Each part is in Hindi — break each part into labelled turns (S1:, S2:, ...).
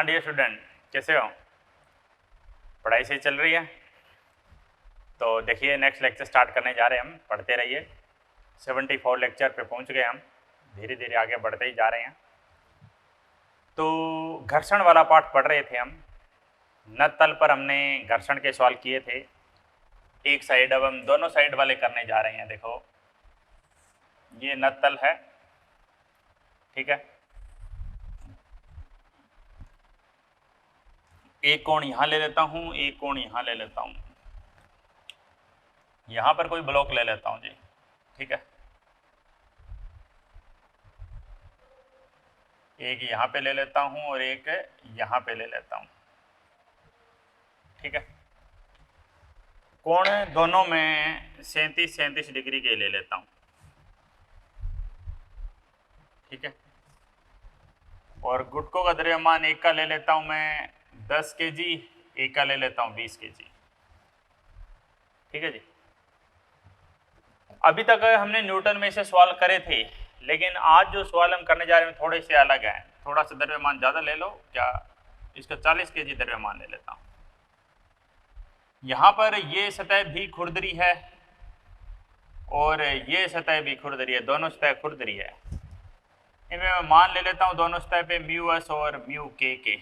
S1: हाँ डियर स्टूडेंट, कैसे हो? पढ़ाई सही चल रही है? तो देखिए नेक्स्ट लेक्चर स्टार्ट करने जा रहे हैं हम, पढ़ते रहिए। 74 लेक्चर पे पहुंच गए हम, धीरे धीरे आगे बढ़ते ही जा रहे हैं। तो घर्षण वाला पार्ट पढ़ रहे थे हम। नद तल पर हमने घर्षण के सवाल किए थे एक साइड, अब हम दोनों साइड वाले करने जा रहे हैं। देखो ये नद तल है, ठीक है। एक कोण यहाँ ले लेता हूँ, एक कोण यहाँ ले लेता हूँ, यहाँ पर कोई ब्लॉक ले लेता हूँ जी, ठीक है। एक यहाँ पे ले लेता हूँ और एक यहाँ पे ले लेता हूँ, ठीक है। कोण दोनों में 37 डिग्री के ले लेता हूँ, ठीक है। और गुटकों का द्रव्यमान एक का ले लेता हूँ मैं 10 kg, एक का ले लेता हूँ 20 kg, ठीक है जी। अभी तक हमने न्यूटन में से सवाल करे थे, लेकिन आज जो सवाल हम करने जा रहे हैं थोड़े से अलग हैं। थोड़ा सा द्रव्यमान ज़्यादा ले लो, क्या इसका 40 kg द्रव्यमान ले लेता हूँ। यहाँ पर ये सतह भी खुरदरी है और ये सतह भी खुरदरी है, दोनों सतह खुरदरी है। इनमें मैं मान ले लेता हूँ दोनों सतह पे म्यू एस और म्यू के।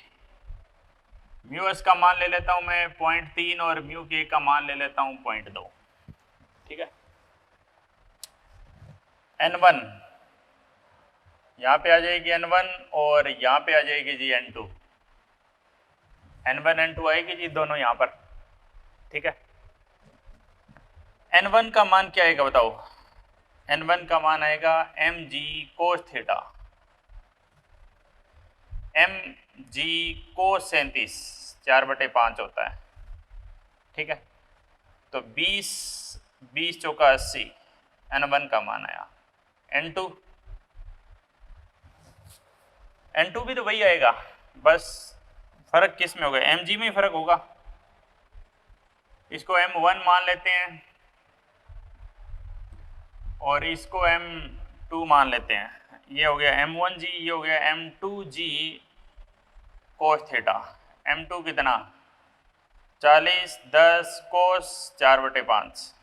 S1: म्यू एस का मान ले लेता हूँ मैं 0.3 और म्यू के का मान ले लेता हूँ 0.2, ठीक है। N1 यहाँ पे आ जाएगी N1 और यहाँ पे आ जाएगी जी N2। N1 N2 आएगी जी दोनों यहाँ पर, ठीक है। N1 का मान क्या आएगा बताओ? N1 का मान आएगा mg cos theta, mg cos 37 4/5 होता है, ठीक है। तो 20 चौका 80 N1 का मान आया। N2 भी तो वही आएगा, बस फर्क किस में होगा? mg में ही फर्क होगा। इसको m1 मान लेते हैं और इसको m2 मान लेते हैं। ये हो गया m1g, ये हो गया m2g cos थीटा। m2 कितना? 40 10 cos 4/5,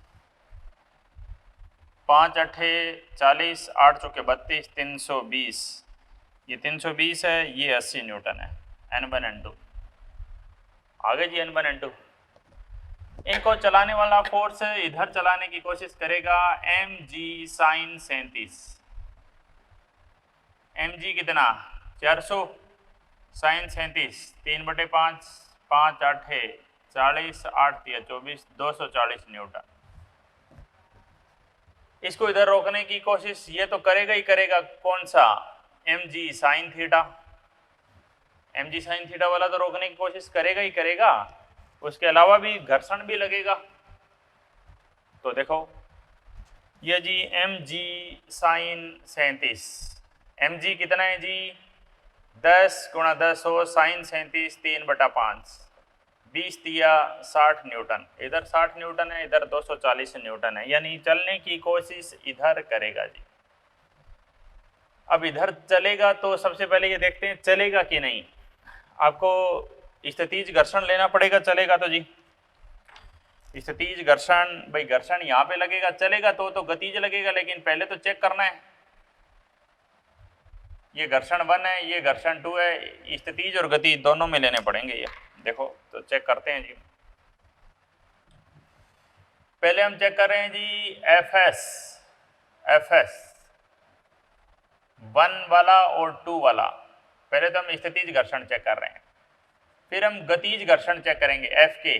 S1: 5 8 40, 8 चौके 32, 320। ये 320 है, ये 80 न्यूटन है। N1 N2 आगे जी N1 N2। इनको चलाने वाला फोर्स इधर चलाने की कोशिश करेगा mg sin 37। mg कितना? 400 sin 37 3/5, 5 8 40, 8 3 24, 240 न्यूटन। इसको इधर रोकने की कोशिश ये तो करेगा ही करेगा। कौन सा? mg sin theta. mg sin theta वाला तो रोकने की कोशिश करेगा ही करेगा, उसके अलावा भी घर्षण भी लगेगा। तो देखो ये जी mg sin 37, mg कितना है जी? 10 × 10 हो sin 37 3/5, 20 दिया 60 न्यूटन। इधर 60 न्यूटन है, इधर 240 न्यूटन है, यानी चलने की कोशिश इधर करेगा जी। अब इधर चलेगा तो सबसे पहले ये देखते हैं चलेगा कि नहीं। आपको स्थितिज घर्षण लेना पड़ेगा, चलेगा तो जी। स्थितिज घर्षण, भाई घर्षण यहाँ पे लगेगा, चलेगा तो गतिज लगेगा, लेकिन पहले तो चेक करना है। ये घर्षण 1 है, ये घर्षण 2 है, स्थितिज और गति दोनों में लेने पड़ेंगे ये। देखो तो चेक करते हैं जी। पहले हम चेक कर रहे हैं जी एफ एस 1 वाला और 2 वाला। पहले तो हम स्थितिज घर्षण चेक कर रहे हैं, फिर हम गतिज घर्षण चेक करेंगे एफ के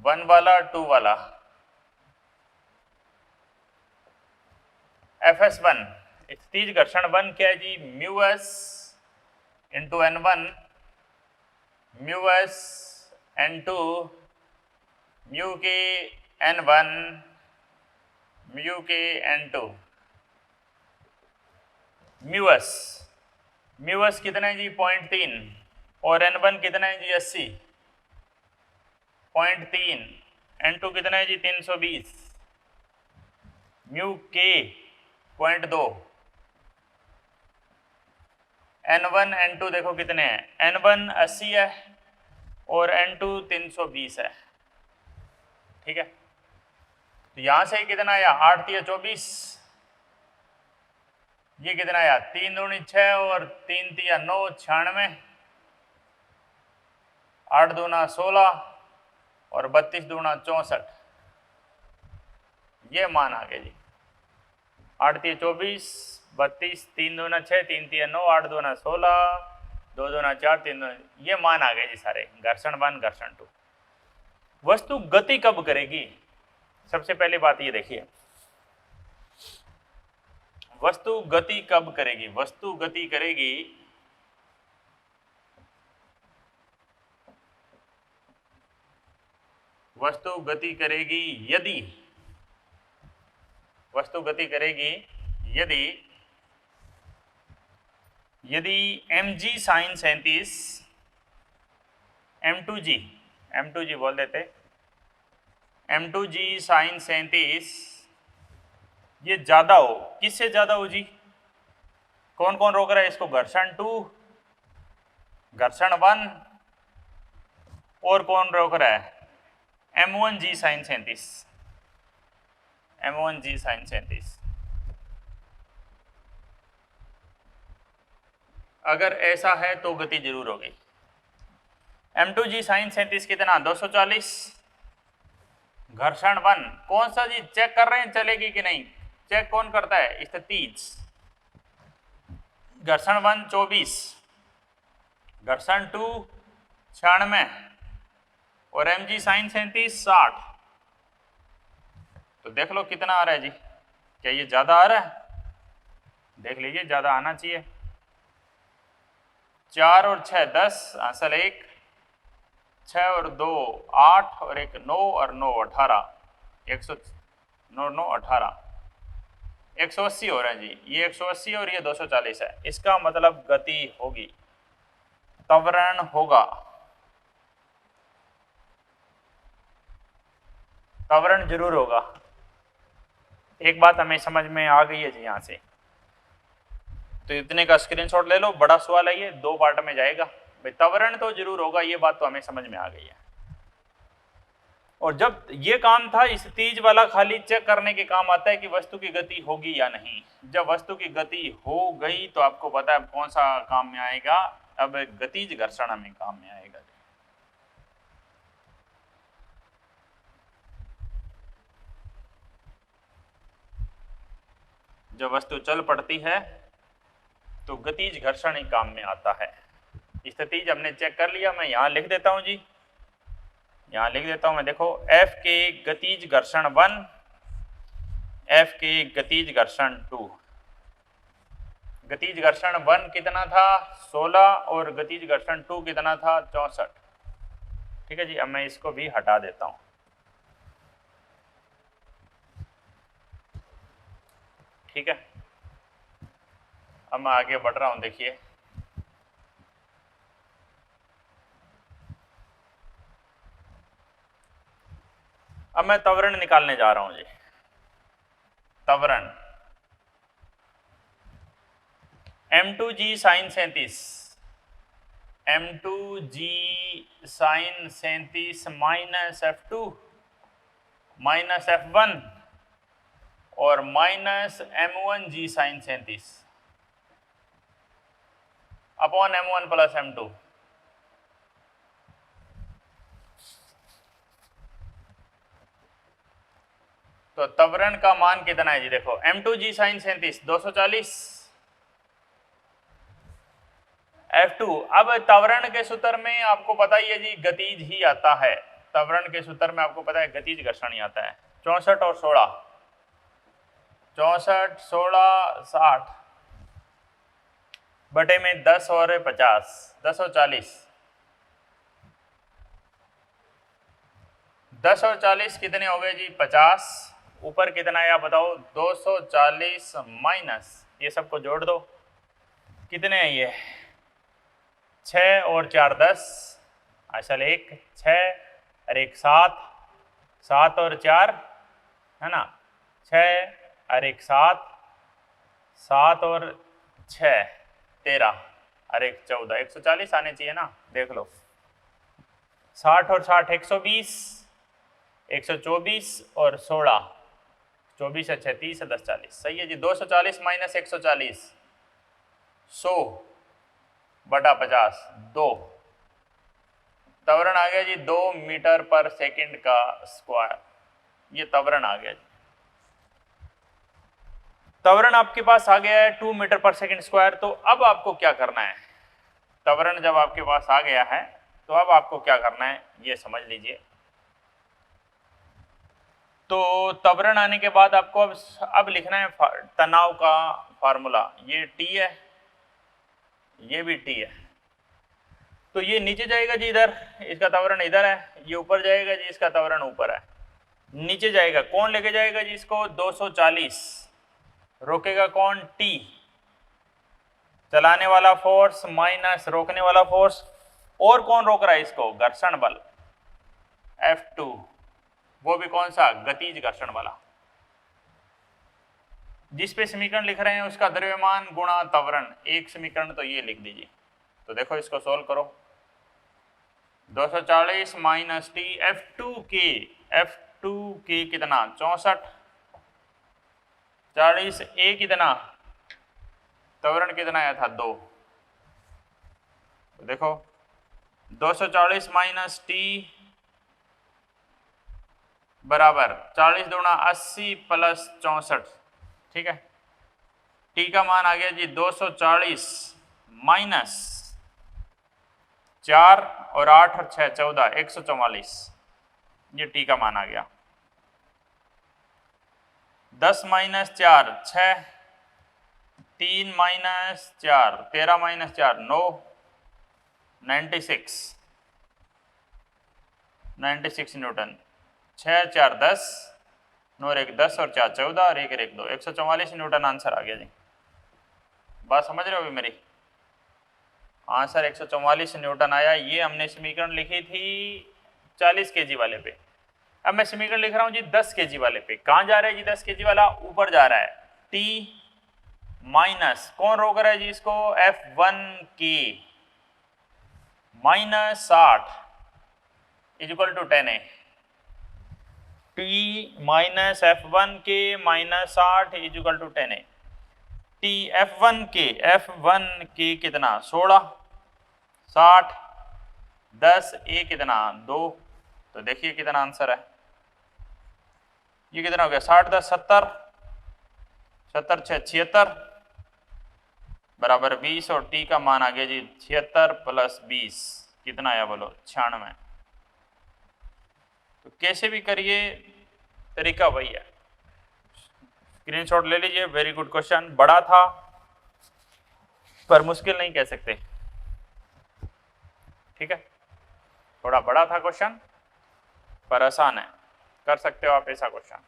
S1: 1 वाला 2 वाला। FS1 स्थितिज घर्षण 1 क्या है जी? Mu s into N1 mu s N2 mu के N1 म्यू के N2। म्यू एस कितना है जी? 0.3 और N1 कितना है जी? 80। 0.3 N2 कितना है जी? 320। म्यू के 0.2, N1 N2 देखो कितने हैं, N1 80 है और N2 320 है। ठीक है, तो यहां से कितना आया 8 3 24, ये कितना आया 3 दूनी 6 और 3 3 9 96, 8 दूना 16 और 32 दूना 64, ये मान आ गए जी। 8 3 24, 32, 3 दूना 6, 3 3 9, 8 दूना 16, 2 दूना 4, 3 दूना, ये मान आ गए जी सारे, घर्षण 1 घर्षण 2। वस्तु गति कब करेगी, सबसे पहली बात ये देखिए, वस्तु गति कब करेगी। वस्तु गति करेगी यदि, वस्तु गति करेगी यदि mg sin 37 m2g बोल देते, m2g sin 37 ये ज्यादा हो, किससे ज्यादा हो जी, कौन कौन रोक रहा है इसको, घर्षण 2, घर्षण 1 और कौन रोक रहा है, m1g sin 37, m1g sin 37। अगर ऐसा है तो गति जरूर होगी। m2g sin 37 कितना 240, घर्षण 1 कौन सा जी, चेक कर रहे हैं चलेगी कि नहीं, चेक कौन करता है, स्थितिज। घर्षण 1 24, घर्षण 2 96 और mg sin 37 60। तो देख लो कितना आ रहा है जी, क्या ये ज्यादा आ रहा है, देख लीजिए ज्यादा आना चाहिए। 4 और 6 10, आंसर 1, 6 और 2 8 और 1 9 और 9 18, 9 9 18, 180 हो रहा है जी, ये 180 और ये 240 है, इसका मतलब गति होगी, त्वरण होगा, त्वरण जरूर होगा। एक बात हमें समझ में आ गई है जी यहाँ से, तो इतने का स्क्रीनशॉट ले लो, बड़ा सवाल है ये, 2 पार्ट में जाएगा भाई, त्वरण तो जरूर होगा, ये बात तो हमें समझ में आ गई है। और जब ये काम था स्थितिज वाला, खाली चेक करने के काम आता है कि वस्तु की गति होगी या नहीं। जब वस्तु की गति हो गई तो आपको पता है कौन सा काम में आएगा, अब गतिज घर्षण हमें काम में आएगा। जब वस्तु चल पड़ती है तो गतिज घर्षण ही काम में आता है। स्थितिज हमने चेक कर लिया, मैं यहां लिख देता हूं जी, यहां लिख देता हूं मैं, देखो F के गतिज घर्षण 1, F के गतिज घर्षण 2। गतिज घर्षण 1 कितना था 16 और गतिज घर्षण 2 कितना था 64। ठीक है जी, अब मैं इसको भी हटा देता हूं। ठीक है, अब मैं आगे बढ़ रहा हूं, देखिए अब मैं त्वरण निकालने जा रहा हूं जी। त्वरण m2g sin 37, m2g sin 37 minus f2 minus f1 और minus m1g sin 37 upon m1 plus m2। तो त्वरण का मान कितना है जी, देखो m2g sin 37 240, f2, अब त्वरण के सूत्र में आपको पता ही है जी गतिज ही आता है, त्वरण के सूत्र में आपको पता है गतिज घर्षण ही आता है। 64 और 16, 64 16 60 बटे में 10 और 50, 10 और 40, 10 और 40 कितने हो गए जी 50, ऊपर कितना है आप बताओ 240 माइनस, ये सबको जोड़ दो, कितने हैं ये 6 और 4 10, असल 1 6 और 1 7, 7 और 4 है ना 6 और 1 7, 7 और 6 13, अरे 14, 140 आने चाहिए ना, देख लो। 60 और 60 120, 124 और 16, 24 अच्छे 30 10 40, सही है जी। 240 माइनस 140, 100 बटा 50, 2। त्वरण आ गया जी 2 मीटर पर सेकंड का स्क्वायर, ये त्वरण आ गया जी। त्वरण आपके पास आ गया है 2 मीटर पर सेकंड स्क्वायर। तो अब आपको क्या करना है, त्वरण जब आपके पास आ गया है तो अब आपको क्या करना है ये समझ लीजिए। तो त्वरण आने के बाद आपको अब लिखना है तनाव का फार्मूला। ये टी है, ये भी टी है। तो ये नीचे जाएगा जी इधर, इसका त्वरण इधर है, ये ऊपर जाएगा जी, इसका त्वरण ऊपर है। नीचे जाएगा, कौन लेके जाएगा जी इसको, 240। रोकेगा कौन, टी। चलाने वाला फोर्स माइनस रोकने वाला फोर्स। और कौन रोक रहा है इसको, घर्षण बल F2, वो भी कौन सा, गतिज घर्षण वाला। जिस पे समीकरण लिख रहे हैं उसका द्रव्यमान गुणा त्वरण, एक समीकरण तो ये लिख दीजिए। तो देखो इसको सोल्व करो। 240 माइनस टी, F2 के कितना 64, 40 ए कितना, त्वरण कितना आया था 2। तो देखो 240 माइनस टी बराबर 40 दूना 80 प्लस 64, ठीक है। टी का मान आ गया जी 240 माइनस 4 और 8 और 6 14, 144, ये टी का मान आ गया। 10 माइनस 4 6, 3 माइनस 4 13 माइनस 4 9, 96 न्यूटन। 6 4 10, 9 और 1 10 और 4 14 और 1 1 2, 144 न्यूटन आंसर आ गया जी। बात समझ रहे हो अभी मेरी, आंसर 144 न्यूटन आया। ये हमने समीकरण लिखी थी 40 केजी वाले पे। अब मैं समीकरण लिख रहा हूं जी 10 केजी वाले पे। कहां जा रहा है जी 10 केजी वाला, ऊपर जा रहा है। टी माइनस कौन रोक रहा है जी इसको, F1 के minus 60 equal to 10A। T minus F1 के minus 60 equal to 10A। T F1 के कितना 16, 60 10 ए कितना 2। तो देखिए कितना आंसर है, ये कितना हो गया 60 10 70, 70 6 76 बराबर 20 और टी का मान आ गया जी 76 प्लस 20 कितना आया बोलो 96। तो कैसे भी करिए तरीका वही है। स्क्रीनशॉट ले लीजिए। वेरी गुड क्वेश्चन, बड़ा था पर मुश्किल नहीं कह सकते, ठीक है। थोड़ा बड़ा था क्वेश्चन पर आसान है, कर सकते हो आप ऐसा क्वेश्चन।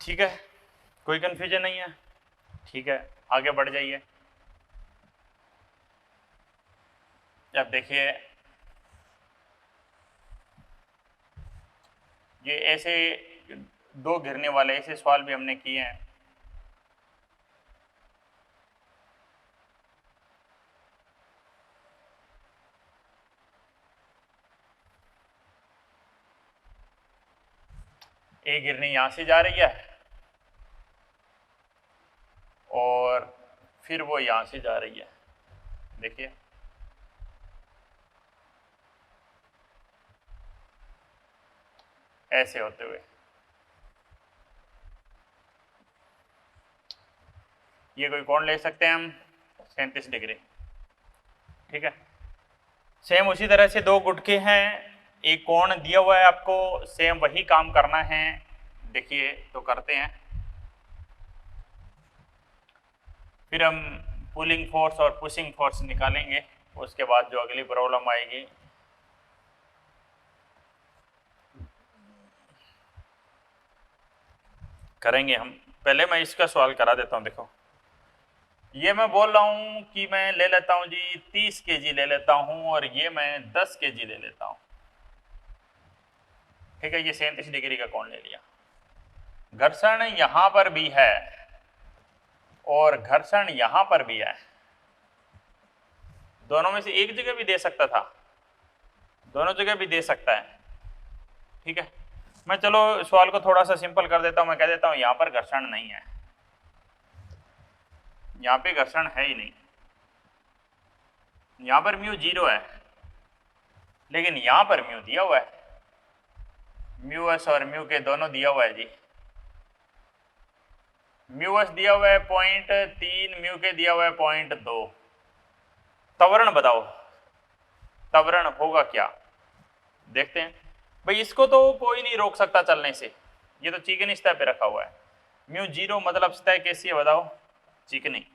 S1: ठीक है, कोई कंफ्यूजन नहीं है, ठीक है आगे बढ़ जाइए। अब देखिए ये ऐसे दो घिरने वाले ऐसे सवाल भी हमने किए हैं। एक गिरनी यहां से जा रही है और फिर वो यहां से जा रही है, देखिए ऐसे होते हुए। ये कोई कोण ले सकते हैं हम 37 डिग्री। ठीक है, सेम उसी तरह से दो गुटके हैं, एक कोण दिया हुआ है आपको, सेम वही काम करना है। देखिए तो करते हैं, फिर हम पुलिंग फोर्स और पुशिंग फोर्स निकालेंगे, उसके बाद जो अगली प्रॉब्लम आएगी करेंगे हम। पहले मैं इसका सवाल करा देता हूं। देखो ये मैं बोल रहा हूं कि मैं ले लेता हूं जी 30 केजी ले लेता हूं और ये मैं 10 केजी ले लेता हूं। ठीक है, ये 37 डिग्री का कोण ले लिया। घर्षण यहां पर भी है और घर्षण यहां पर भी है, दोनों में से एक जगह भी दे सकता था, दोनों जगह भी दे सकता है। ठीक है, मैं चलो सवाल को थोड़ा सा सिंपल कर देता हूं, मैं कह देता हूं यहां पर घर्षण नहीं है, यहां पे घर्षण है ही नहीं, यहां पर म्यू 0 है, लेकिन यहां पर म्यू दिया हुआ है, म्यू एस और म्यू के दोनों दिया हुआ है जी। म्यू एस दिया हुआ है 0.3, म्यू के दिया हुआ है 0.2। त्वरण बताओ, त्वरण होगा क्या, देखते हैं। भाई इसको तो कोई नहीं रोक सकता चलने से, ये तो चिकनी सतह पे रखा हुआ है। म्यू 0 मतलब सतह कैसी है बताओ, चिकनी।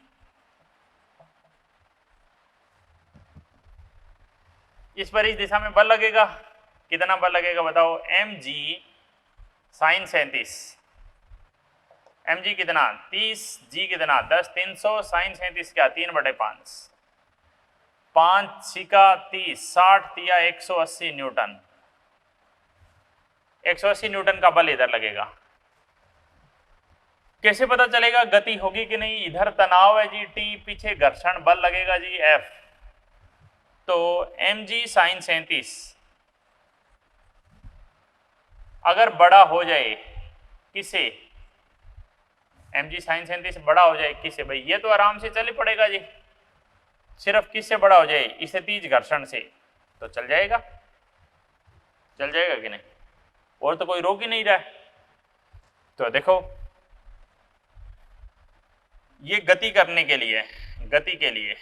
S1: इस पर इस दिशा में बल लगेगा, कितना बल लगेगा बताओ, mg sin 37, mg कितना 30, g कितना 10, 300 sin 37 क्या 3/5, 5 छिका 30, 60 तिया 180 न्यूटन, 180 न्यूटन का बल इधर लगेगा। कैसे पता चलेगा गति होगी कि नहीं, इधर तनाव है जी T, पीछे घर्षण बल लगेगा जी F, तो mg sin 37 अगर बड़ा हो जाए किसे, mg sin 37 बड़ा हो जाए किसे, भाई ये तो आराम से चल पड़ेगा जी, सिर्फ किससे बड़ा हो जाए, स्थितिज घर्षण से, तो चल जाएगा, चल जाएगा कि नहीं, और तो कोई रोक ही नहीं रहा है। तो देखो ये गति करने के लिए, गति के लिए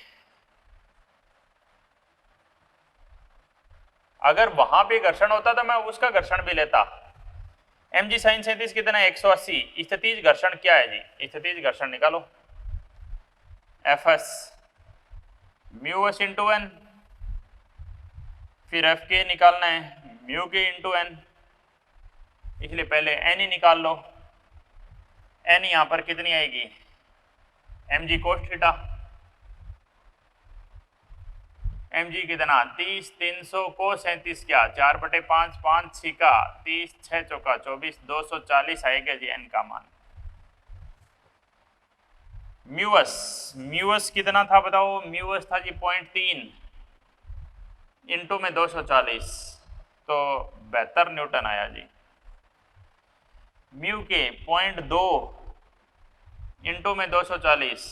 S1: अगर वहां पे घर्षण होता तो मैं उसका घर्षण भी लेता। mg sin 37 कितना है 180, स्थितिज घर्षण क्या है जी, स्थितिज घर्षण निकालो, Fs mu s into N, फिर एफ के निकालना है म्यू के इंटू एन, इसलिए पहले एन ही निकाल लो। एन यहां पर कितनी आएगी, mg cos थीटा, mg कितना 30, 300 को 37 क्या 4/5, 5 छिका 30, 6 चौका 24, 240 आएगा जी एन का मान। म्यूएस कितना था बताओ, म्यूएस था जी 0.3 इंटू में 240, तो 72 न्यूटन आया जी। म्यू के 0.2 इंटू में 240,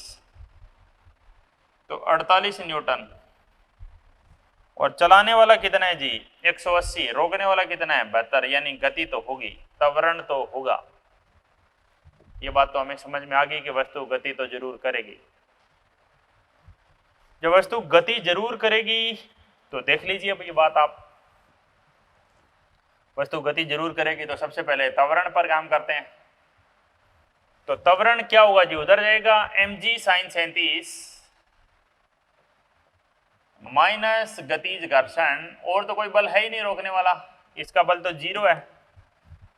S1: तो 48 न्यूटन, और चलाने वाला कितना है जी 180, रोकने वाला कितना है 72, यानी गति तो होगी, त्वरण तो होगा। ये बात तो हमें समझ में आ गई कि वस्तु गति तो जरूर करेगी। जब वस्तु गति जरूर करेगी तो देख लीजिए अब ये बात आप, वस्तु गति जरूर करेगी तो सबसे पहले त्वरण पर काम करते हैं। तो त्वरण क्या होगा जी, उधर जाएगा mg sin 37 माइनस गतिज घर्षण, और तो कोई बल है ही नहीं रोकने वाला, इसका बल तो 0 है,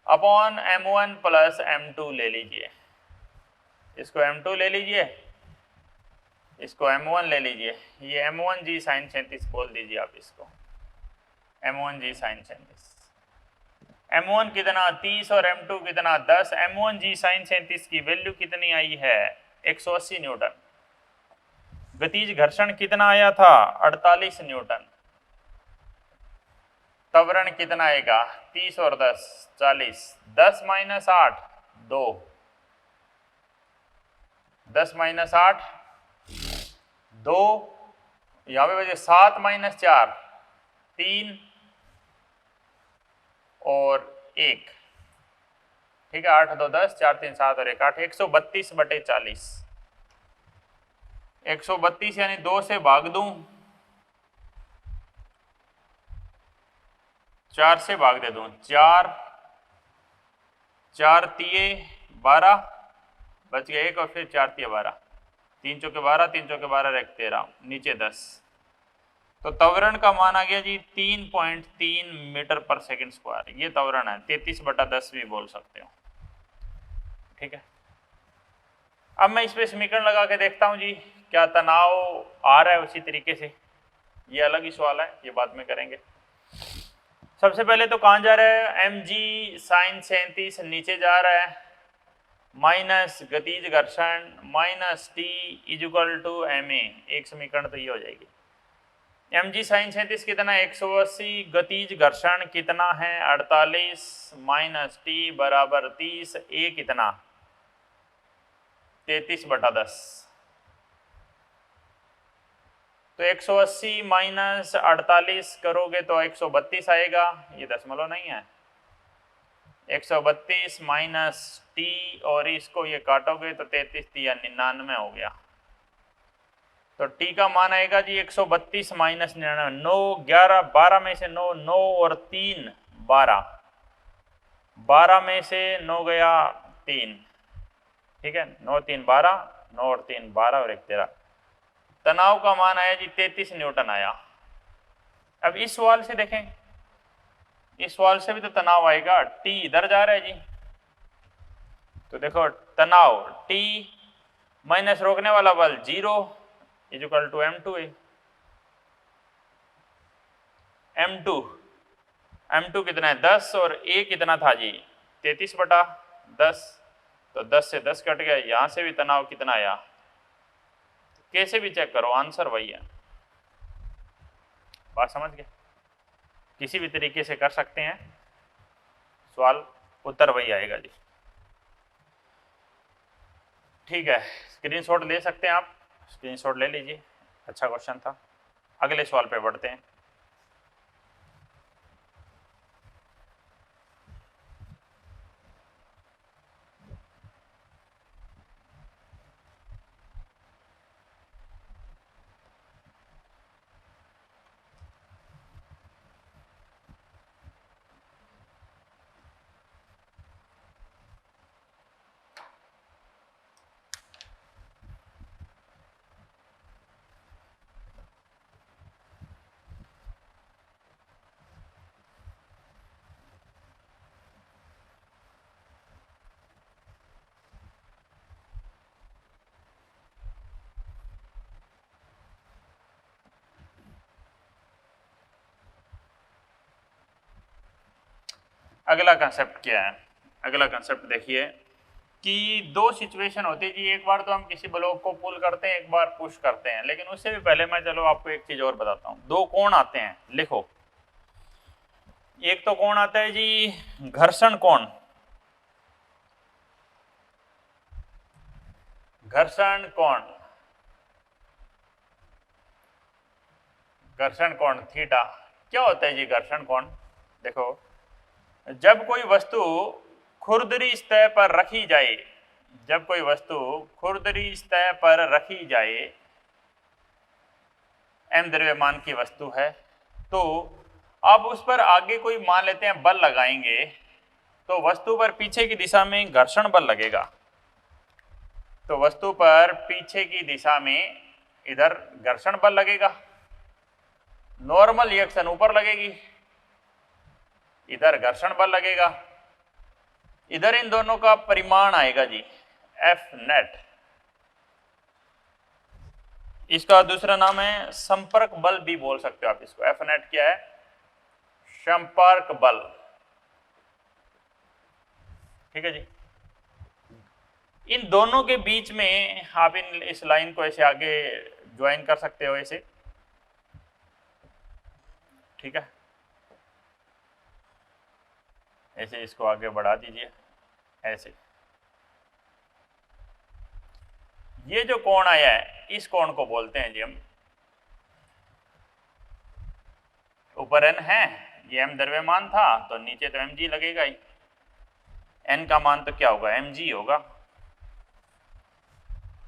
S1: अपॉन m1 प्लस m2 ले लीजिए, इसको m2 ले लीजिए, इसको m1 ले लीजिए, ये m1g sin 37 बोल दीजिए आप इसको, m1g sin 37, m1 कितना 30 और m2 कितना 10, m1g sin 37 की वैल्यू कितनी आई है 180 न्यूटन, गतिज घर्षण कितना आया था 48 न्यूटन, त्वरण कितना आएगा 30 और 10 40, 10 माइनस 8 2, 10 माइनस 8 2, यहाँ पे बचे 7 माइनस 4 3 और 1, ठीक है 8 2 10, 4 3 7 और 1 8, 132/40, 132 यानी 2 से भाग दूं, 4 से भाग दे दूं, 4 4 तिये 12 बच गया 1 और फिर 4 तिये 12, 3 चौके 12, 3 चौके 12 एक 13, नीचे 10। तो त्वरण का मान आ गया जी 3.3 मीटर पर सेकंड स्क्वायर। ये त्वरण है, 33/10 भी बोल सकते हो। ठीक है, अब मैं इस पे समीकरण लगा के देखता हूं जी क्या तनाव आ रहा है उसी तरीके से। ये अलग ही सवाल है, ये बाद में करेंगे। सबसे पहले तो कहाँ जा रहा है, mg sin 37 नीचे जा रहा है, माइनस गतिज घर्षण minus t equal to ma। एक समीकरण तो ये हो जाएगी। mg sin 37 कितना है 180, गतिज घर्षण कितना है 48 माइनस t बराबर 30, a कितना 33/10। तो 180 माइनस 48 करोगे तो 132 आएगा, ये दशमलव नहीं है। 132 माइनस टी और इसको ये काटोगे तो 33 या 99 हो गया। तो टी का मान आएगा जी 132 माइनस 99, 9 11 12 में से 9, 9 और 3 12, 12 में से 9 गया 3, ठीक है, 9 3 12, 9 और 3 12 और 1 13। तनाव का मान आया जी 33 न्यूटन आया। अब इस सवाल से देखें, इस सवाल से भी तो तनाव आएगा, टी इधर जा रहा है जी। तो देखो तनाव टी माइनस रोकने वाला बल 0 इक्वल टू m2 है। m2 कितना है 10 और a कितना था जी 33/10। तो 10 से 10 कट गया, यहां से भी तनाव कितना आया, कैसे भी चेक करो आंसर वही है। बात समझ गए, किसी भी तरीके से कर सकते हैं सवाल, उत्तर वही आएगा जी। ठीक है, स्क्रीनशॉट ले सकते हैं आप, स्क्रीनशॉट ले लीजिए, अच्छा क्वेश्चन था। अगले सवाल पे बढ़ते हैं। अगला कंसेप्ट क्या है, अगला कंसेप्ट देखिए कि दो सिचुएशन होती है जी। एक बार तो हम किसी ब्लॉक को पुल करते हैं, एक बार पुश करते हैं, लेकिन उससे भी पहले मैं चलो आपको एक चीज और बताता हूँ। दो कोण आते हैं, लिखो। एक तो कोण आता है जी घर्षण कोण, घर्षण कोण, घर्षण कोण थीटा। क्या होता है जी घर्षण कोण, देखो जब कोई वस्तु खुरदरी सतह पर रखी जाए, जब कोई वस्तु खुरदरी सतह पर रखी जाए, m द्रव्यमान की वस्तु है, तो आप उस पर आगे कोई मान लेते हैं बल लगाएंगे, तो वस्तु पर पीछे की दिशा में घर्षण बल लगेगा। तो वस्तु पर पीछे की दिशा में इधर घर्षण बल लगेगा, नॉर्मल रिएक्शन ऊपर लगेगी, इधर घर्षण बल लगेगा, इधर इन दोनों का परिमाण आएगा जी F नेट। इसका दूसरा नाम है संपर्क बल भी बोल सकते हो आप इसको। F नेट क्या है, संपर्क बल, ठीक है जी। इन दोनों के बीच में आप इस लाइन को ऐसे आगे ज्वाइन कर सकते हो ऐसे, ठीक है, ऐसे इसको आगे बढ़ा दीजिए ऐसे। ये जो कोण आया है इस कोण को बोलते हैं जी हम, ऊपर n है, ये m द्रव्यमान था तो नीचे तो mg लगेगा ही, n का मान तो क्या होगा mg होगा।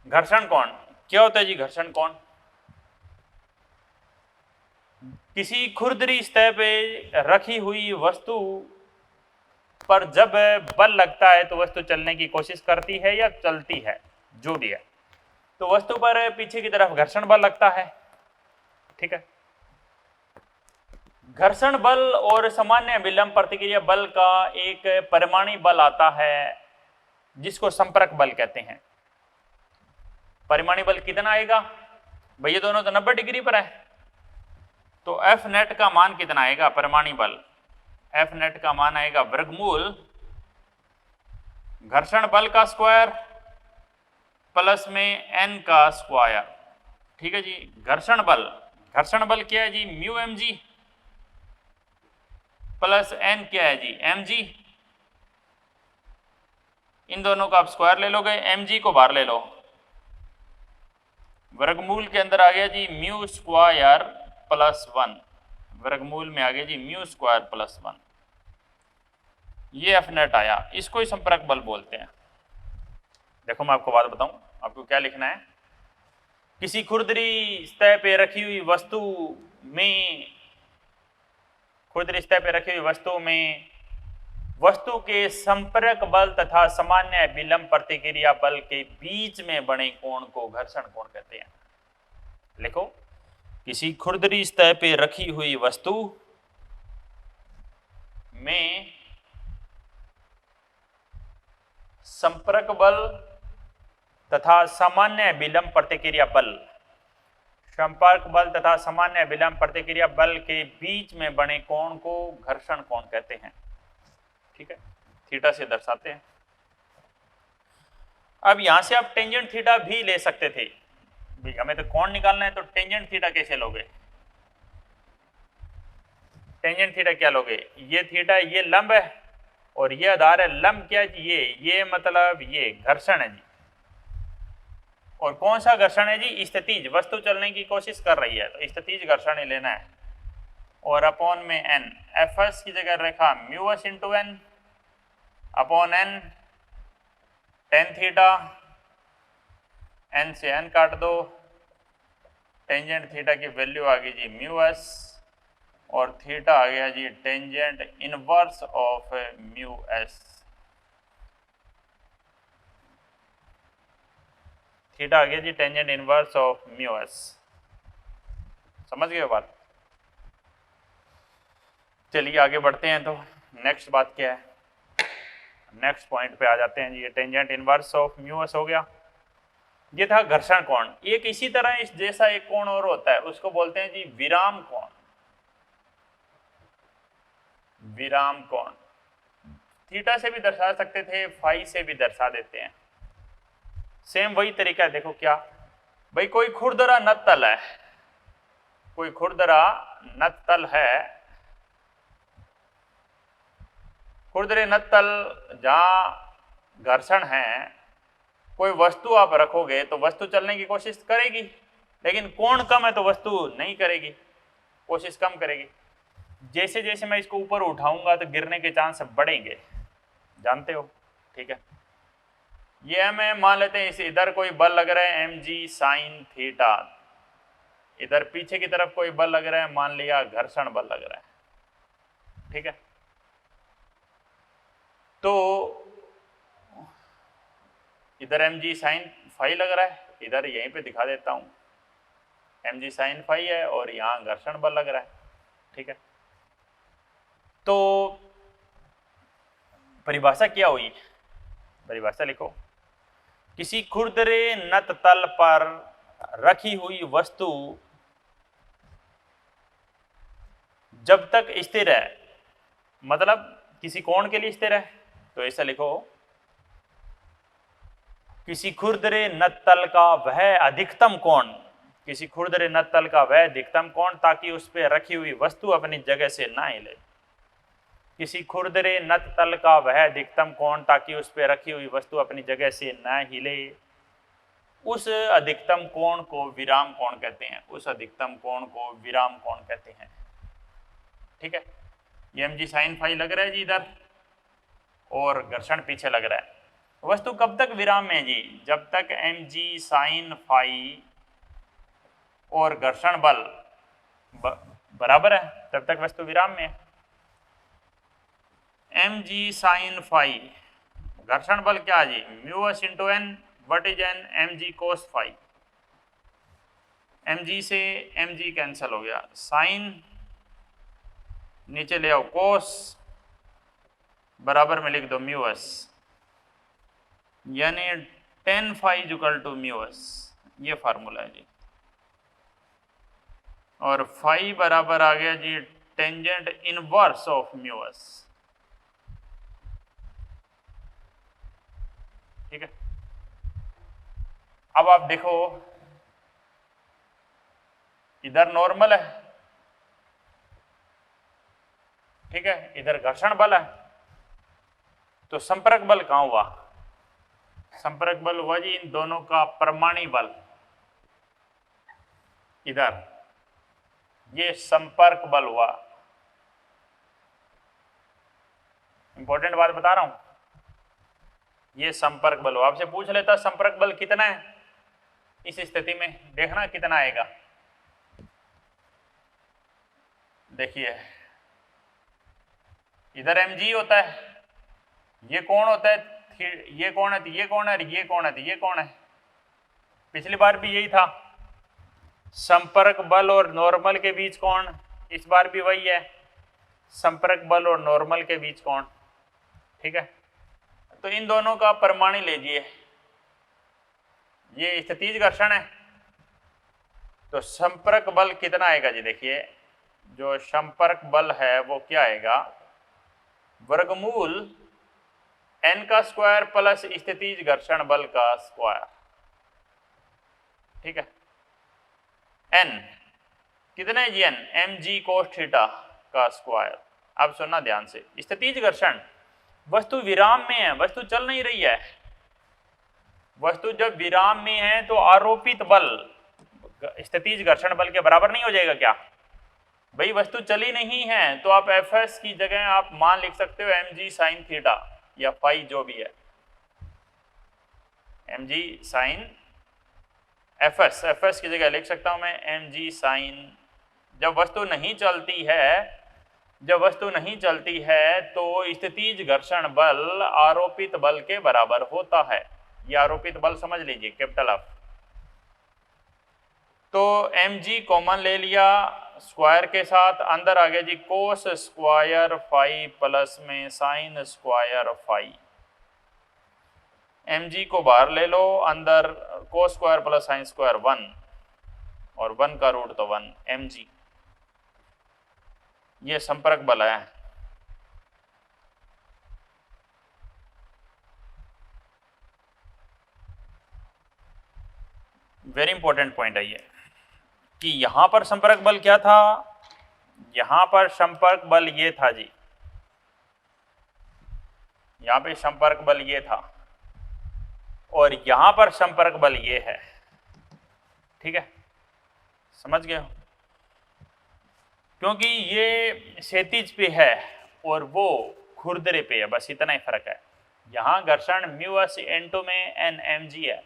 S1: घर्षण कोण क्या होता है जी घर्षण कोण? किसी खुरदरी सतह पे रखी हुई वस्तु पर जब बल लगता है तो वस्तु चलने की कोशिश करती है या चलती है, जो भी है। तो वस्तु पर पीछे की तरफ घर्षण बल लगता है, ठीक है। घर्षण बल और सामान्य विलंब प्रतिक्रिया बल का एक परिमाणी बल आता है जिसको संपर्क बल कहते हैं। परिमाणी बल कितना आएगा भाई? ये दोनों तो 90 डिग्री पर है, तो एफ नेट का मान कितना आएगा? परिमाणी बल एफ नेट का मान आएगा वर्गमूल घर्षण बल का स्क्वायर प्लस में एन का स्क्वायर, ठीक है जी। घर्षण बल क्या है जी? Mu m g plus N क्या है जी? M G. इन दोनों का आप स्क्वायर ले लोगे, एम जी को बाहर ले लो, वर्गमूल के अंदर आ गया जी म्यू स्क्वायर प्लस 1, वर्गमूल में आ गया जी म्यू स्क्वायर प्लस 1। ये एफ नेट आया, इसको ही संपर्क बल बोलते हैं। देखो मैं आपको बात बताऊं, आपको क्या लिखना है। किसी खुरदरी सतह पे रखी हुई वस्तु में वस्तु के संपर्क बल तथा सामान्य विलंब प्रतिक्रिया बल के बीच में बने कोण को घर्षण कोण कहते हैं। लिखो, किसी खुरदरी सतह पे रखी हुई वस्तु में संपर्क बल तथा सामान्य विलंब प्रतिक्रिया बल, संपर्क बल तथा सामान्य विलंब प्रतिक्रिया बल के बीच में बने कोण को घर्षण कोण कहते हैं, ठीक है। थीटा से दर्शाते हैं। अब यहां से आप टेंजेंट थीटा भी ले सकते थे, हमें तो कोण निकालना है, तो टेंजेंट थीटा कैसे लोगे? टेंजेंट थीटा क्या लोगे? ये थीटा, ये लंब है और ये आधार है। लंब क्या है? ये मतलब ये घर्षण है जी। और कौन सा घर्षण है जी? स्थितिज, वस्तु चलने की कोशिश कर रही है तो स्थितिज घर्षण ही लेना है। और अपॉन में एन, एफ एस की जगह रखा mu s into N upon N tan theta, N से एन काट दो, टेंजेंट थीटा की वैल्यू आ गई जी म्यू एस और थीटा आ गया जी tangent inverse of mu s. Theta आ गया जी tangent inverse of mu s. समझ गए बात? चलिए आगे बढ़ते हैं। तो नेक्स्ट बात क्या है? नेक्स्ट पॉइंट पे आ जाते हैं जी। ये tangent inverse of mu S हो गया। ये था घर्षण कोण। एक इसी तरह इस जैसा एक कोण और होता है, उसको बोलते हैं जी विराम कोण। विराम कोण थीटा से भी दर्शा सकते थे, फाई से भी दर्शा देते हैं, सेम वही तरीका है। देखो क्या भाई, कोई खुरदरा नत्तल है, कोई खुरदरा नत्तल है, खुरदरे नत्तल जहां घर्षण है, कोई वस्तु आप रखोगे तो वस्तु चलने की कोशिश करेगी, लेकिन कोण कम है तो वस्तु नहीं करेगी, कोशिश कम करेगी। जैसे जैसे मैं इसको ऊपर उठाऊंगा तो गिरने के चांस बढ़ेंगे, जानते हो, ठीक है। ये हमें मान लेते हैं, इस इधर कोई बल लग रहा है एम जी साइन थीटा, इधर पीछे की तरफ कोई बल लग रहा है, मान लिया घर्षण बल लग रहा है, ठीक है। तो इधर एम जी साइन फाई लग रहा है, इधर यहीं पे दिखा देता हूं, एम जी साइन फाई है और यहां घर्षण बल लग रहा है, ठीक है। तो परिभाषा क्या हुई? परिभाषा लिखो, किसी खुरदरे नत तल पर रखी हुई वस्तु जब तक स्थिर है, मतलब किसी कोण के लिए स्थिर है, तो ऐसा लिखो, किसी खुरदरे नत तल का वह अधिकतम कोण, किसी खुरदरे नत तल का वह अधिकतम कोण ताकि उस पर रखी हुई वस्तु अपनी जगह से ना हिले। किसी खुरदरे नत तल का वह अधिकतम कोण ताकि उस पर रखी हुई वस्तु अपनी जगह से न हिले, उस अधिकतम कोण को विराम कोण कहते हैं, उस अधिकतम कोण को विराम कोण कहते हैं, ठीक है। ये एम जी साइन फाई लग रहा है जी इधर और घर्षण पीछे लग रहा है, वस्तु कब तक विराम में है जी? जब तक mg साइन फाई और घर्षण बल बराबर है तब तक वस्तु विराम में है। mg साइन फाई, घर्षण बल क्या है जी? Mu s into N, what is N? mg cos phi. mg से mg कैंसिल हो गया, साइन नीचे ले आओ, कोस बराबर में लिख दो म्यूएस, यानी tan phi equal to mu s, ये फार्मूला है जी। और फाई बराबर आ गया जी टेंजेंट इनवर्स ऑफ म्यूएस। ठीक है, अब आप देखो इधर नॉर्मल है, ठीक है, इधर घर्षण बल है, तो संपर्क बल कहां हुआ? संपर्क बल हुआ जी इन दोनों का परमाणु बल, इधर ये संपर्क बल हुआ। इंपॉर्टेंट बात बता रहा हूं, ये संपर्क बल हुआ। आपसे पूछ लेता संपर्क बल कितना है इस स्थिति में, देखना कितना आएगा। देखिए इधर mg होता है, ये कौन होता है? ये कौन है? ये कौन है? ये कौन है? ये कौन है? पिछली बार भी यही था, संपर्क बल और नॉर्मल के बीच कौन? इस बार भी वही है, संपर्क बल और नॉर्मल के बीच कौन? ठीक है, तो इन दोनों का परमाणु लीजिए, ये स्थितिज घर्षण है, तो संपर्क बल कितना आएगा जी? देखिए जो संपर्क बल है वो क्या आएगा? वर्गमूल n का स्क्वायर प्लस स्थितिज घर्षण बल का स्क्वायर। ठीक है, n कितना है जी? n mg कोस थीटा का स्क्वायर। अब सुनना ध्यान से, स्थितिज घर्षण, वस्तु विराम में है, वस्तु चल नहीं रही है। वस्तु जब विराम में है तो आरोपित बल स्थितिज घर्षण बल के बराबर नहीं हो जाएगा क्या? भाई वस्तु चली नहीं है तो आप Fs की जगह आप मान लिख सकते हो mg साइन थीटा या फाई, जो भी है, mg साइन Fs की जगह लिख सकता हूं मैं mg साइन। जब वस्तु नहीं चलती है, जब वस्तु नहीं चलती है तो स्थितिज घर्षण बल आरोपित बल के बराबर होता है। यह आरोपित बल समझ लीजिए, कैपिटल F। तो mg कॉमन ले लिया स्क्वायर के साथ, अंदर आ गया जी कोस स्क्वायर फाई प्लस में साइन स्क्वायर फाई। mg को बाहर ले लो, अंदर cos square plus sine square 1 और 1 का रूट तो 1 mg। ये संपर्क बल है। वेरी इंपॉर्टेंट पॉइंट है ये कि यहां पर संपर्क बल क्या था? यहां पर संपर्क बल ये था जी, यहां पे संपर्क बल ये था और यहां पर संपर्क बल ये है। ठीक है, समझ गए हो? क्योंकि ये क्षैतिज पे है और वो खुरदरे पे है, बस इतना ही फर्क है। यहाँ घर्षण म्यूएस n2 में n mg है,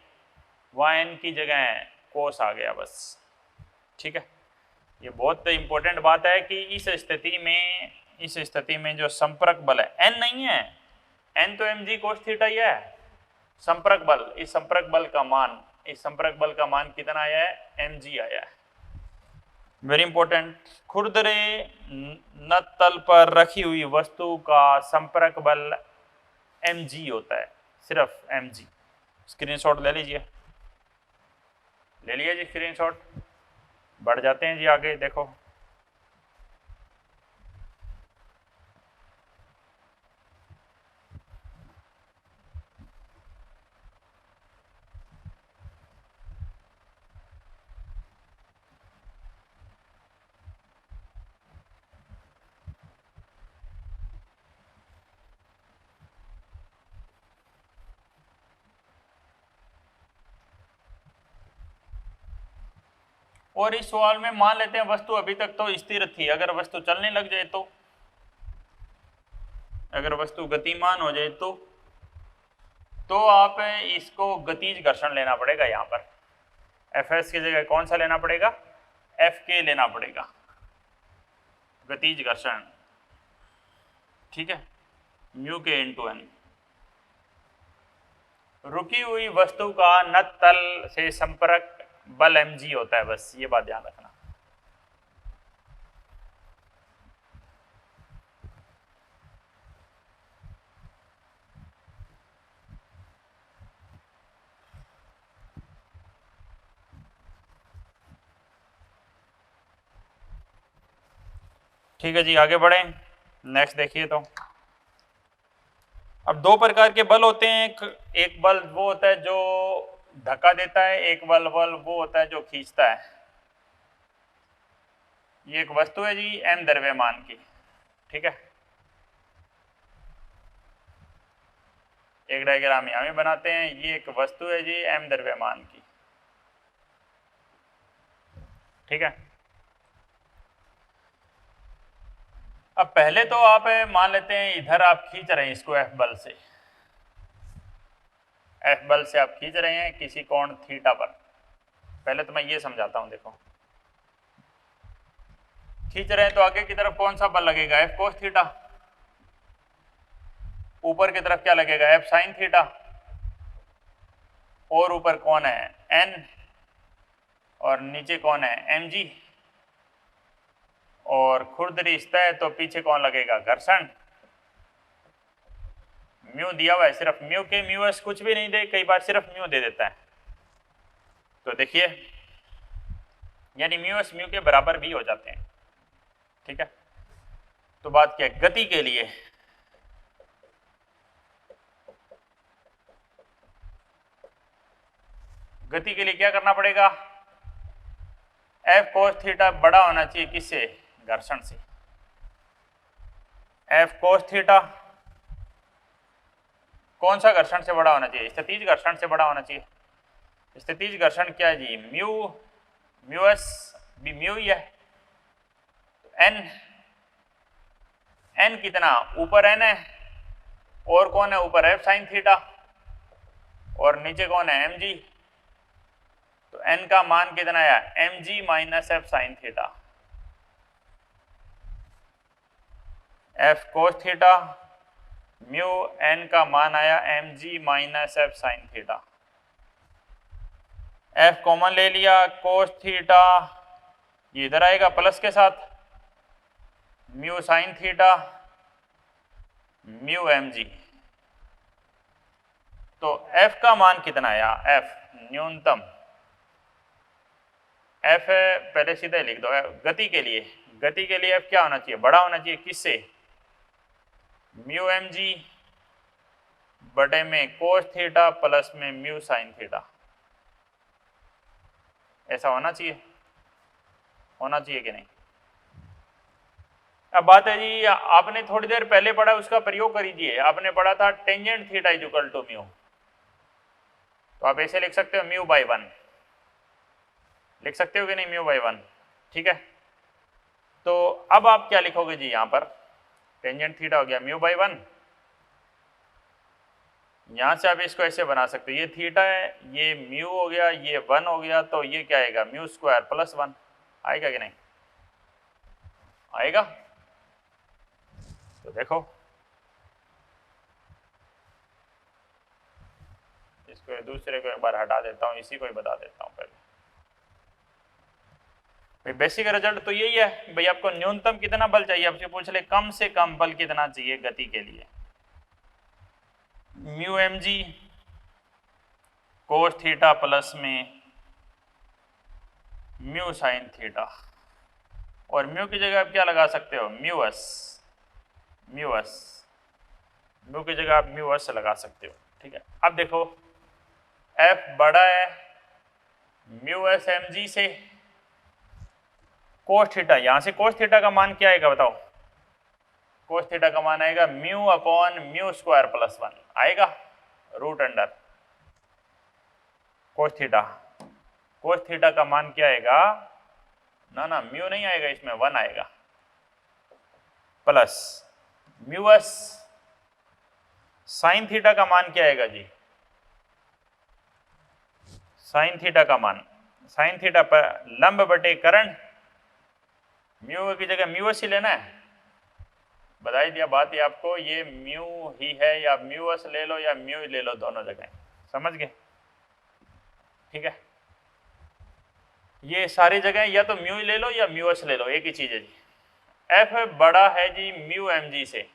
S1: वहाँ n की जगह कोस आ गया बस। ठीक है, ये बहुत इंपॉर्टेंट बात है कि इस स्थिति में जो संपर्क बल है n नहीं है, n तो mg कोस थीटा ही है। संपर्क बल, इस संपर्क बल का मान कितना आया है? mg आया है। वेरी इंपॉर्टेंट, खुरदरे नतल पर रखी हुई वस्तु का संपर्क बल mg होता है, सिर्फ mg। स्क्रीनशॉट ले लीजिए, ले लिया जी स्क्रीनशॉट। बढ़ जाते हैं जी आगे, देखो और इस सवाल में मान लेते हैं वस्तु अभी तक तो स्थिर थी, अगर वस्तु चलने लग जाए तो, अगर वस्तु गतिमान हो जाए तो तो आप इसको गतिज घर्षण लेना पड़ेगा। यहाँ पर एफ एस की जगह कौन सा लेना पड़ेगा, एफ के लेना पड़ेगा, गतिज घर्षण, ठीक है, म्यू के इंटू एन। रुकी हुई वस्तु का नत तल से संपर्क बल mg होता है, बस ये बात ध्यान रखना। ठीक है जी, आगे बढ़ें। नेक्स्ट देखिए, तो अब दो प्रकार के बल होते हैं। एक बल वो होता है जो धक्का देता है, एक बल वो होता है जो खींचता है। ये एक वस्तु है जी m द्रव्यमान की, ठीक है। एक डायग्राम यहाँ में बनाते हैं। ये एक वस्तु है जी m द्रव्यमान की, ठीक है। अब पहले तो आप मान लेते हैं इधर आप खींच रहे हैं इसको F बल से, F बल से आप खींच रहे हैं किसी कोण थीटा पर। पहले तो मैं ये समझाता हूं, देखो खींच रहे हैं तो आगे की तरफ कौन सा बल लगेगा, F कोस थीटा। ऊपर की तरफ क्या लगेगा, F साइन थीटा। और ऊपर कौन है, N, और नीचे कौन है, mg। और खुरदरी स्थित है तो पीछे कौन लगेगा, घर्षण। म्यू दिया हुआ है, सिर्फ म्यू के, म्यू एस कुछ भी नहीं दे, कई बार सिर्फ म्यू दे देता है। तो देखिए, यानी म्यू एस म्यू के बराबर भी हो जाते हैं, ठीक है। तो बात क्या है, गति के लिए क्या करना पड़ेगा, F cos थीटा बड़ा होना चाहिए किससे, घर्षण से। F cos थीटा कौन सा घर्षण से बड़ा होना चाहिए, स्थितिज घर्षण से बड़ा होना चाहिए। स्थितिज घर्षण क्या है जी, म्यू एस भी म्यू ही है। एन कितना, ऊपर एन है, और कौन है ऊपर, एफ साइन थीटा, और नीचे कौन है, एम जी। तो एन का मान कितना आया, m g minus F sine theta. F cos theta mu N का मान आया m g minus F sine theta. F common ले लिया, कोस थीटा ये इधर आएगा प्लस के साथ, mu sine theta mu m g. तो एफ का मान कितना आया, एफ न्यूनतम, एफ पहले सीधे लिख दो, गति के लिए एफ क्या होना चाहिए, बड़ा होना चाहिए किससे, म्यू एम जी बटे में कोस थीटा प्लस में म्यू साइन थीटा। ऐसा होना चाहिए कि नहीं। अब बात है जी, आपने थोड़ी देर पहले पढ़ा, उसका प्रयोग करिए। आपने पढ़ा था tangent theta is equal to mu, तो आप ऐसे लिख सकते हो म्यू बाई 1, लिख सकते हो कि नहीं, म्यू बाई 1, ठीक है। तो अब आप क्या लिखोगे जी, यहाँ पर टेंजेंट थीटा हो गया म्यू बाई 1। यहाँ से आप इसको ऐसे बना सकते हो, ये थीटा है, ये म्यू हो गया, ये 1 हो गया, तो ये क्या आएगा, म्यू स्क्वायर प्लस 1। आएगा कि नहीं, आएगा। तो देखो इसको दूसरे को एक बार हटा देता हूँ, इसी को ही बता देता हूँ पहले। भाई बेसिक रिजल्ट तो यही है भाई, आपको न्यूनतम कितना बल चाहिए, आपसे पूछ ले कम से कम बल कितना चाहिए गति के लिए, mu m g cos theta plus में म्यू साइन थीटा, और म्यू की जगह आप क्या लगा सकते हो, म्यू की जगह आप म्यू एस लगा सकते हो, ठीक है। अब देखो एफ बड़ा है म्यू एस एम जी से, कोस थीटा, यहां से कोस थीटा का मान क्या आएगा बताओ, कोस थीटा का मान आएगा mu upon mu square plus 1 आएगा, रूट अंडर कोस थीटा का मान क्या आएगा, ना म्यू नहीं आएगा, इसमें 1 आएगा, plus mu S sine theta का मान क्या आएगा जी, साइन थीटा का मान, साइन थीटा पर लंब बटे करण, म्यू की जगह म्यू एस ही लेना है। बता ही दिया बात ही आपको, ये म्यू ही है, या म्यू एस ले लो या म्यू ही ले लो, दोनों जगह। समझ गए? ठीक है, ये सारी जगह या तो म्यू ही ले लो या म्यू एस ले लो, एक ही चीज है जी। एफ बड़ा है जी म्यू एम जी से।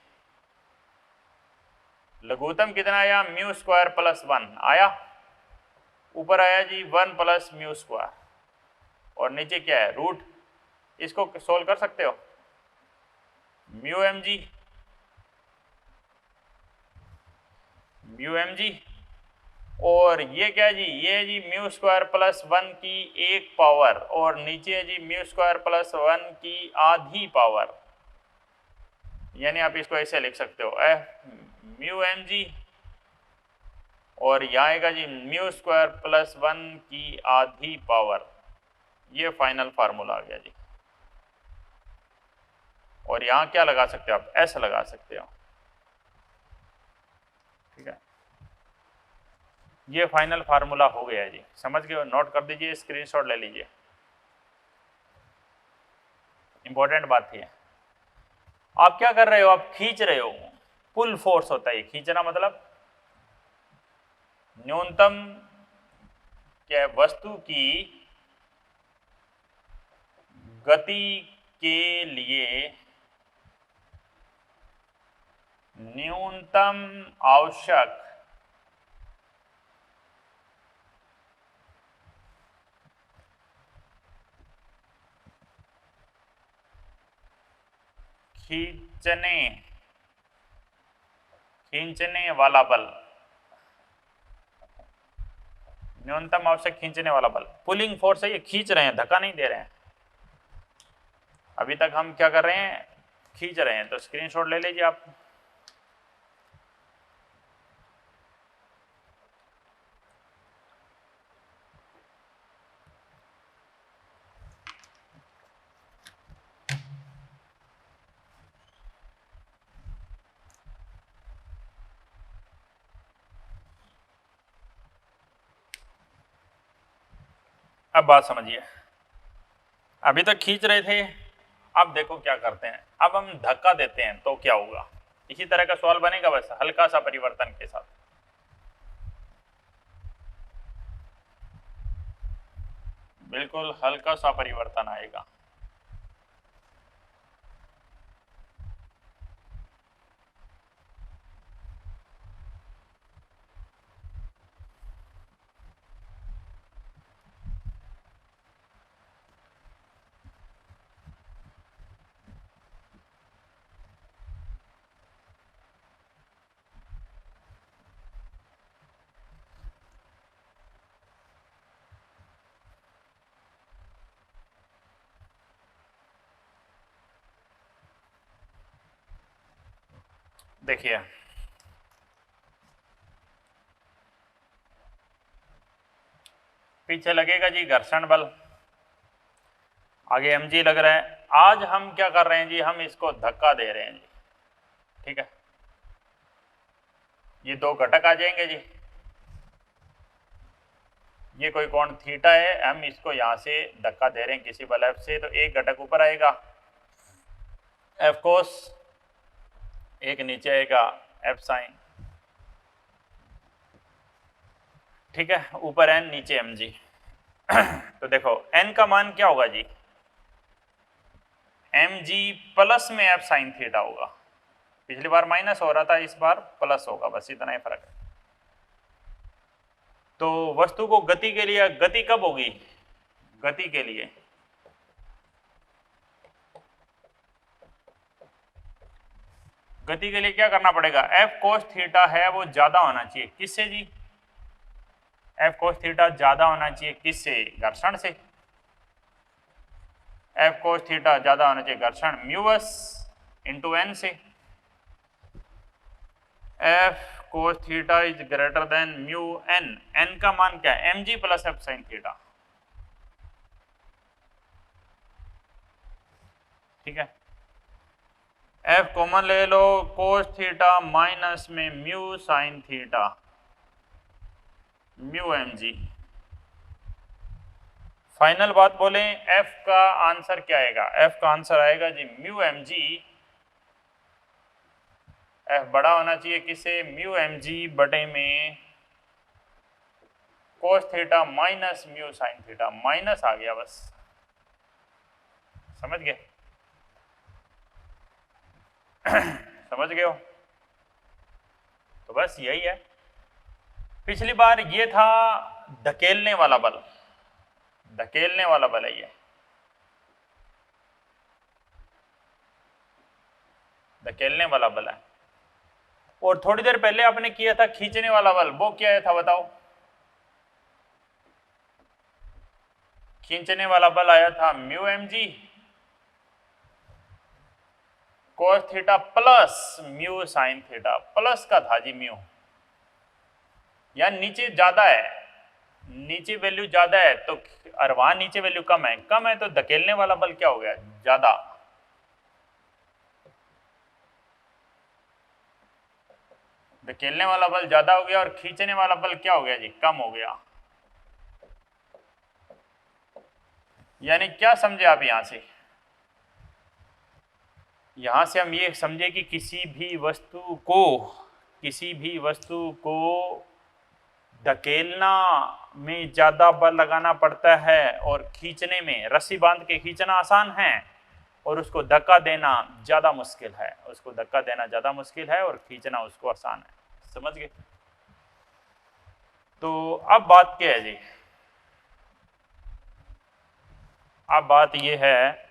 S1: लघुत्तम कितना आया? म्यू स्क्वायर प्लस 1 आया, ऊपर आया जी 1 प्लस म्यू स्क्वायर, और नीचे क्या है? रूट। इसको सोल्व कर सकते हो, mu m g, mu m g, और ये क्या है जी? ये जी म्यू स्क्वायर प्लस 1 की 1 पावर, और नीचे है जी म्यू स्क्वायर प्लस 1 की आधी पावर, यानी आप इसको ऐसे लिख सकते हो, एफ म्यू एम जी, और यहाँ आएगा जी म्यू स्क्वायर प्लस 1 की आधी पावर। ये फाइनल फार्मूला आ गया जी। और यहाँ क्या लगा सकते हो आप? एस लगा सकते हो। ठीक है, ये फाइनल फार्मूला हो गया जी। समझ गए? नोट कर दीजिए, स्क्रीनशॉट ले लीजिए, इंपॉर्टेंट बात थी। आप क्या कर रहे हो? आप खींच रहे हो, पुल फोर्स होता है खींचना, मतलब न्यूनतम क्या वस्तु की गति के लिए न्यूनतम आवश्यक खींचने वाला बल, न्यूनतम आवश्यक खींचने वाला बल, पुलिंग फोर्स है, ये खींच रहे हैं, धक्का नहीं दे रहे हैं। अभी तक हम क्या कर रहे हैं? खींच रहे हैं। तो स्क्रीनशॉट ले लीजिए आप। अब बात समझिए, अभी तक खींच रहे थे, अब देखो क्या करते हैं। अब हम धक्का देते हैं तो क्या होगा? इसी तरह का सवाल बनेगा, बस हल्का सा परिवर्तन के साथ। बिल्कुल हल्का सा परिवर्तन आएगा। देखिए, पीछे लगेगा जी घर्षण बल, आगे mg लग रहा है। आज हम क्या कर रहे हैं जी? हम इसको धक्का दे रहे हैं जी। ठीक है, ये दो घटक आ जाएंगे जी। ये कोई कोण थीटा है, हम इसको यहां से धक्का दे रहे हैं किसी बल F से, तो एक घटक ऊपर आएगा F कोस, एक नीचे आएगा F साइन। ठीक है, ऊपर n नीचे mg। तो देखो n का मान क्या होगा जी? mg प्लस में F साइन थीटा होगा। पिछली बार माइनस हो रहा था, इस बार प्लस होगा, बस इतना ही फर्क है। तो वस्तु को गति के लिए, गति कब होगी? गति के लिए क्या करना पड़ेगा? F कोस थीटा है वो ज्यादा होना चाहिए, किससे जी? F कोस थीटा ज्यादा होना चाहिए किससे? घर्षण से। F कोस थीटा ज्यादा होना चाहिए घर्षण म्यू एस इंटू एन से। F cos theta is greater than mu N. N का मान क्या है? mg plus F sine theta. ठीक है, F कॉमन ले लो, कोस थीटा माइनस में mu sine theta, mu mg। Final बात बोले, एफ का आंसर क्या आएगा? एफ का आंसर आएगा जी म्यू एम जी। एफ बड़ा होना चाहिए किससे? म्यू एम जी बटे में cos theta minus mu sine theta. Minus आ गया बस, समझ गए? समझ गए हो? तो बस यही है। पिछली बार ये था धकेलने वाला बल, धकेलने वाला बल है ये, धकेलने वाला बल है। और थोड़ी देर पहले आपने किया था खींचने वाला बल, वो क्या था बताओ? खींचने वाला बल आया था mu m g cos theta plus mu sine theta. Plus का था जी म्यू, यानी नीचे ज्यादा है, नीचे वैल्यू ज्यादा है तो, और वहां नीचे वैल्यू कम है तो धकेलने वाला बल क्या हो गया? ज्यादा। धकेलने वाला बल ज्यादा हो गया और खींचने वाला बल क्या हो गया जी? कम हो गया। यानी क्या समझे आप यहां से? यहां से हम ये समझे कि किसी भी वस्तु को धकेलना में ज्यादा बल लगाना पड़ता है और खींचने में, रस्सी बांध के खींचना आसान है और उसको धक्का देना ज्यादा मुश्किल है। उसको धक्का देना ज्यादा मुश्किल है और खींचना उसको आसान है। समझ गए? तो अब बात क्या है जी? अब बात ये है,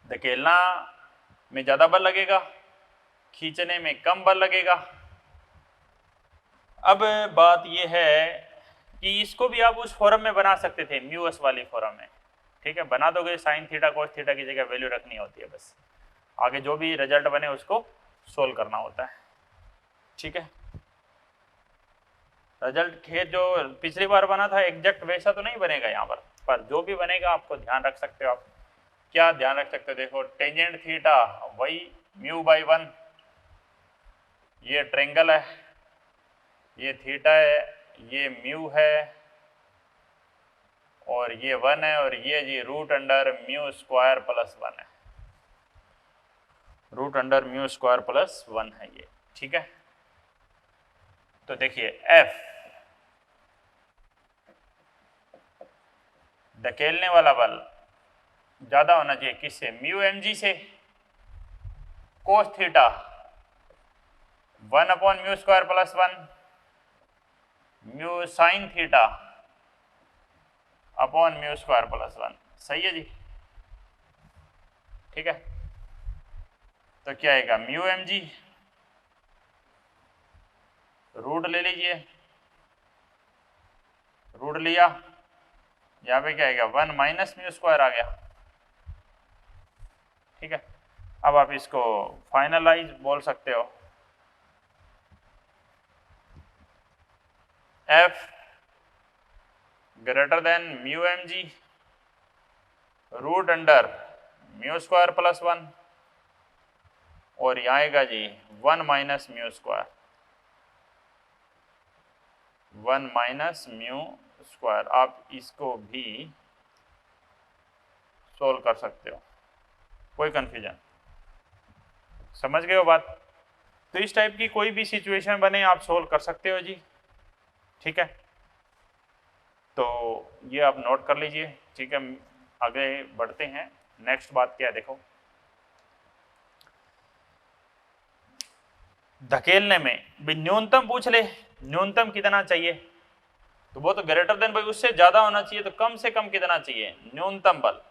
S1: धकेलना में ज्यादा बल लगेगा, खींचने में कम बल लगेगा। अब बात ये है कि इसको भी आप उस फॉर्म में बना सकते थे, म्यू एस वाली फॉर्म में। ठीक है, बना दोगे, साइन थीटा कोस थीटा की जगह वैल्यू रखनी होती है, बस आगे जो भी रिजल्ट बने उसको सोल्व करना होता है। ठीक है, रिजल्ट खेत जो पिछली बार बना था एग्जैक्ट वैसा तो नहीं बनेगा यहाँ पर जो भी बनेगा आपको ध्यान रख सकते हो। आप क्या ध्यान रख सकते हो? देखो, टेंजेंट थीटा वही म्यू बाई 1, ये ट्रेंगल है, ये थीटा है, ये म्यू है और ये 1 है, और ये जी root under mu square plus 1 है, root under mu square plus 1 है ये। ठीक है, तो देखिए एफ धकेलने वाला बल ज्यादा होना चाहिए किससे? म्यू एम जी से। Cos theta 1 upon mu square plus 1, mu sine theta upon mu square plus 1। सही है जी? ठीक है, तो क्या आएगा? म्यू एम जी, रूट ले लीजिए, रूट लिया, यहाँ पे क्या आएगा? 1 माइनस म्यू स्क्वायर आ गया। ठीक है, अब आप इसको फाइनलाइज बोल सकते हो। F greater than mu m g root under mu square plus 1, और यहाँ आएगा जी 1 minus mu square, 1 minus mu square. आप इसको भी सोल्व कर सकते हो, कोई कंफ्यूजन? समझ गए हो बात? तो इस टाइप की कोई भी सिचुएशन बने आप सोल्व कर सकते हो जी। ठीक है, तो ये आप नोट कर लीजिए। ठीक है, आगे बढ़ते हैं। नेक्स्ट बात क्या है देखो, धकेलने में भी न्यूनतम पूछ ले, न्यूनतम कितना चाहिए? तो वो तो ग्रेटर देन भाई उससे ज्यादा होना चाहिए, तो कम से कम कितना चाहिए? न्यूनतम बल,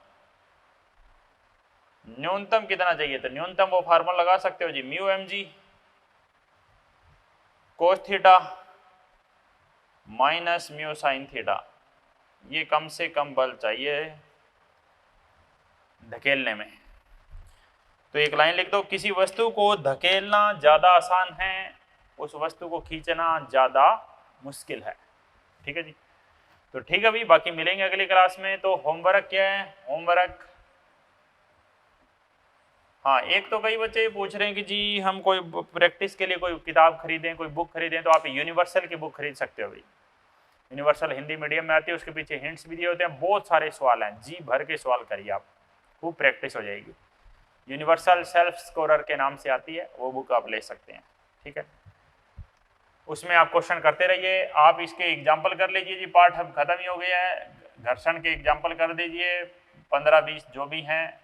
S1: न्यूनतम कितना चाहिए? तो न्यूनतम वो फार्मूला लगा सकते हो जी, mu m g cos theta minus mu sine theta. ये कम से कम बल चाहिए धकेलने में। तो एक लाइन लिख दो, किसी वस्तु को धकेलना ज्यादा आसान है, उस वस्तु को खींचना ज्यादा मुश्किल है। ठीक है जी, तो ठीक है भाई, बाकी मिलेंगे अगली क्लास में। तो होमवर्क क्या है? होमवर्क, हाँ, एक तो कई बच्चे पूछ रहे हैं कि जी हम कोई प्रैक्टिस के लिए कोई किताब खरीदें, कोई बुक खरीदें, तो आप यूनिवर्सल की बुक खरीद सकते हो भाई। यूनिवर्सल हिंदी मीडियम में आती है, उसके पीछे हिंट्स भी दिए होते हैं, बहुत सारे सवाल हैं, जी भर के सवाल करिए आप, खूब प्रैक्टिस हो जाएगी। यूनिवर्सल सेल्फ स्कोरर के नाम से आती है, वो बुक आप ले सकते हैं, ठीक है। उसमें आप क्वेश्चन करते रहिए। आप इसके एग्जाम्पल कर लीजिए जी, पार्ट अब खत्म ही हो गया है, घर्षण के एग्जाम्पल कर दीजिए 15-20 जो भी हैं,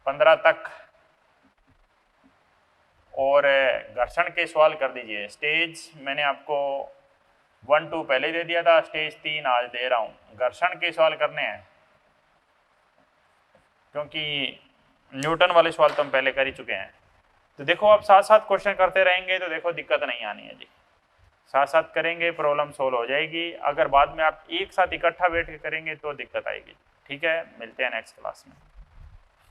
S1: 15 तक, और घर्षण के सवाल कर दीजिए। स्टेज मैंने आपको 1-2 पहले दे दिया था, स्टेज 3 आज दे रहा हूँ। घर्षण के सवाल करने हैं, क्योंकि न्यूटन वाले सवाल तो हम पहले कर ही चुके हैं। तो देखो आप साथ साथ क्वेश्चन करते रहेंगे तो देखो दिक्कत नहीं आनी है जी, साथ साथ करेंगे प्रॉब्लम सोल्व हो जाएगी। अगर बाद में आप एक साथ इकट्ठा बैठ के करेंगे तो दिक्कत आएगी। ठीक है, मिलते हैं नेक्स्ट क्लास में।